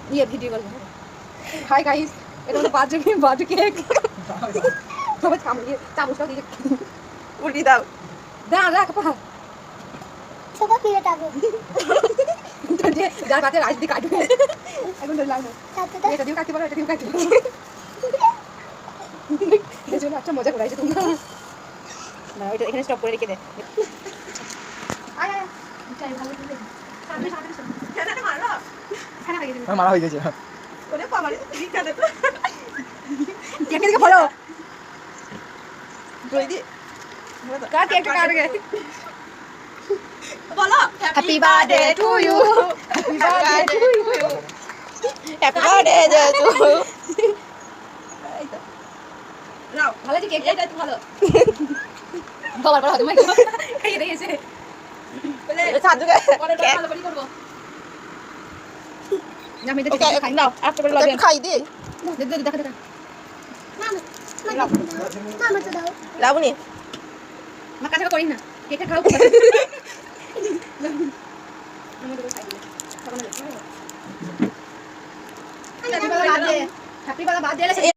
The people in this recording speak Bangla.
ये वीडियो कॉल हाय गाइस এটা হলো বাজু কেক সবাই খামুয়ে চামচটা দিয়ে উল্টি দাও দাঁড়া রাখ পা সবাই ফিরে যাবে যার কাছে রাইস দিয়ে কাটবে এখন ধরে লাগবে এটা দিয়ে কাটতে পারো এটা দিয়ে কাটতে পারো এই জন্য একটা মজা করাইছে তোমরা না এটা এখানে স্টপ করে রেখে দে আয় আয় চাই ভালো করে সামনে সামনে কেন মারো খানা খাইয়ে দিবি মারা হয়ে গেছে ওরে বাবা রে ঠিক আছে কেক দিকে ফলো দই দি কাট কেকটা কাট গে বলো happy birthday to you happy birthday to you happy birthday to নাও ভালো যে কেক এটা তো ভালো বাবার বড় তুমি খাইয়ে দিয়েছে বলে সাজুকে পরে ভালো করে করব না আমি ওকে দেখে খাই নাও আস্তে করে লাগে খাই দে দেখা দেখা মামা তো দাও লাবনি মা কাছে করি না কেকটা খাও আমাদের খাই দিলে হ্যাপি বার্থডে হ্যাপি বার্থডে